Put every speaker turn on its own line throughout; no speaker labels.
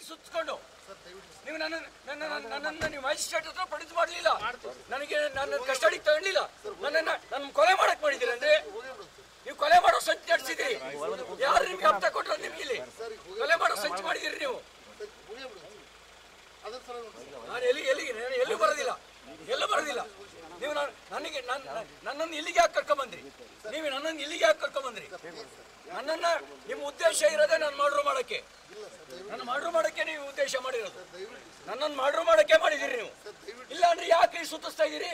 ಸುತ್ತಿಕೊಂಡು ನೀವು ನನ್ನನ್ನು ನೀವು ಮ್ಯಾಜಿಸ್ಟ್ರೇಟ್ ಹತ್ರ ಪ್ರೊಡ್ಯೂಸ್ ಮಾಡಲಿಲ್ಲ, ನನಗೆ ನನ್ನ ಕಸ್ಟಡಿಗೆ ತಗೊಳ್ಳಿಲ್ಲ, ನನ್ನ ಕೊಲೆ ಮಾಡಕ್ ಮಾಡಿದ್ದೀರಿ ಅಂದ್ರೆ ನೀವು ಕೊಲೆ ಮಾಡೋ ಸಂಚು ನಡೆಸಿದಿರಿ. ಯಾರು ನಿಮ್ಗೆ ಹಪ್ತ ಕೊಟ್ಟರು? ನಿಮ್ಗೆ ಇಲ್ಲಿ ಕೊಲೆ ಮಾಡೋ ಸಂಚು ಮಾಡಿದಿರಿ ನೀವು. ನಾನು ಎಲ್ಲೂ ಬರೋದಿಲ್ಲ. ನೀವು ನನಗೆ ನನ್ನನ್ನು ಇಲ್ಲಿಗೆ ಯಾಕೆ ಕರ್ಕೊಂಬಂದ್ರಿ? ನೀವು ನನ್ನನ್ನು ಇಲ್ಲಿಗೆ ಯಾಕೆ ಕರ್ಕೊಂಬಂದ್ರಿ? ನನ್ನನ್ನ ನಿಮ್ಮ ಉದ್ದೇಶ ಇರೋದೇ ನಾನು ಮರ್ಡರ್ ಮಾಡಕ್ಕೆ, ನೀವು ಉದ್ದೇಶ ಮಾಡಿರೋದು. ನನ್ನನ್ನು ಮರ್ಡರ್ ಮಾಡಕ್ಕೆ ಮಾಡಿದಿರಿ ನೀವು. ಇಲ್ಲ ಅಂದ್ರೆ ಯಾಕೆ ಸುತ್ತಿಸ್ತಾ ಇದೀರಿ?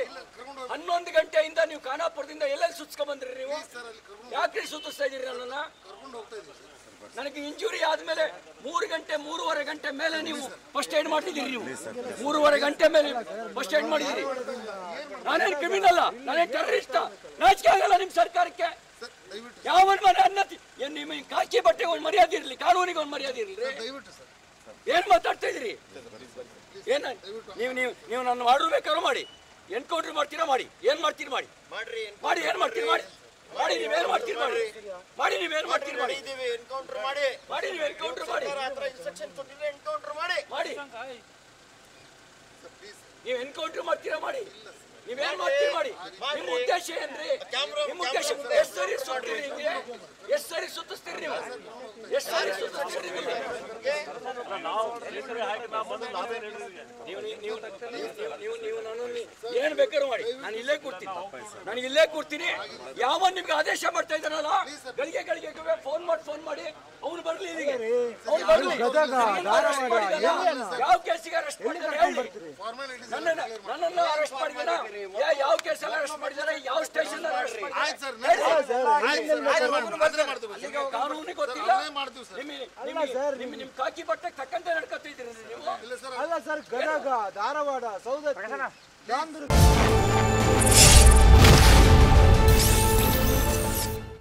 11 ಗಂಟೆಯಿಂದ ನೀವು ಖಾನಾಪುರದಿಂದ ಎಲ್ಲೆಲ್ಲಿ ಸುತ್ತಿಸ್ಕೊಂಡ್ ಬಂದ್ರಿ ನೀವು? ಯಾಕೆ ಸುತ್ತಿಸ್ತಾ ಇದೀರಿ ನನ್ನನ್ನ? ನನಗೆ ಇಂಜುರಿ ಆದ್ಮೇಲೆ 3-3:30 ಗಂಟೆ ಮೇಲೆ ನೀವು ಫಸ್ಟ್ ಏಡ್ ಮಾಡ್ತಿದ್ದೀರಿ. ನೀವು 3:30 ಗಂಟೆ ಮೇಲೆ ಫಸ್ಟ್ ಏಡ್ ಮಾಡಿದಿರಿ. ನಾನೇನು ಕ್ರಿಮಿನಲ್, ನಾನೇನು ಟೆರರಿಸ್ಟ್? ನಾಚಿಕೆ ಆಗಲ್ಲ ನಿಮ್ ಸರ್ಕಾರಕ್ಕೆ? ಯಾವನ್ ಮನೆ ಅನ್ನತಿ ನಿಮಗೆ ಕಾಕಿ ಬಟ್ಟೆ ಒಂದು ಮರ್ಯಾದೆ ಇರಲಿ, ಕಾನೂನಿಗೆ ಒಂದು ಮರ್ಯಾದೆ ಇರಲಿ. ಏನ್ ಮಾತಾಡ್ತಾ ಇದ್ರಿ? ಏನ ನೀವು ನನ್ನ ಮಾಡ್ಬೇಕಾದ್ರೂ ಮಾಡಿ, ಎನ್ಕೌಂಟರ್ ಮಾಡ್ತೀರಾ ಮಾಡಿ, ಏನ್ ಮಾಡ್ತೀರಿ ಮಾಡಿ, ಏನ್ ಮಾಡ್ತೀರಿ ಮಾಡಿ, ನೀವೇನ್ ಮಾಡ್ತೀರಿ ಮಾಡಿ, ನೀವೇನ್ ಮಾಡ್ತೀರಿ ಮಾಡಿ,
ಎನ್ಕೌಂಟರ್ ಮಾಡಿ,
ನೀವು ಎನ್ಕೌಂಟರ್ ಮಾಡಿ, ನೀವು ಎನ್ಕೌಂಟರ್ ಮಾಡ್ತೀರಾ ಮಾಡಿ, ನೀವೇನ್ ಮಾಡ್ತೀರಿ ಮಾಡಿ. ನಿಮ್ಮ ಉದ್ದೇಶ ಏನ್ರಿ? ನಿಮ್ಮ ಉದ್ದೇಶ ಎಷ್ಟು ಸರಿ ಸುತ್ತೀರಿ? ಎಷ್ಟು ಸರಿ ಸುತ್ತಿಸ್ತೀರಿ ನೀವು? ಎಷ್ಟು ಸರಿ ಸುತ್ತಿಸ್ತೀರಿ ನೀವು? ನನ್ನನ್ನು ಏನ್ ಬೇಕಾದ್ರೂ ಮಾಡಿ, ನಾನು ಇಲ್ಲೇ ಕೂರ್ತೀನಿ. ಯಾವ ನಿಮ್ಗೆ ಆದೇಶ ಮಾಡ್ತಾ ಇದ್ದಾನಲ್ಲ, ಗಳಿಗೆ ಫೋನ್ ಮಾಡಿ ಅವ್ನು ಬರ್ಲಿ ಇಲ್ಲಿಗೆ, ಯಾವ ಕೇಸಿಗೆ ಅರೆಸ್ಟ್ ಮಾಡಿದಾರೆ ಹೇಳಿ. ನನ್ನನ್ನು ಅರೆಸ್ಟ್ ಮಾಡಿದಾರ, ಯಾವ ಕೇಸಲ್ಲಿ ಅರೆಸ್ಟ್ ಮಾಡಿದಾರೆ, ಯಾವ ಸ್ಟೇಷನ್ ಅರೆಸ್ಟ್ ಮಾಡಿದಾರೆ? ಕಾನೂನಿಗೆ ಗೊತ್ತಿಲ್ಲ. ನಿಮ್ ಕಾಕಿ ಬಟ್ಟೆ ತಕ್ಕಂತೆ ನಡ್ಕೊತಿದ್ದೀರಿ ನೀವು.
ಅಲ್ಲ ಸರ್, ಗದಗ, ಧಾರವಾಡ, ಸೌದತ್ತಿ,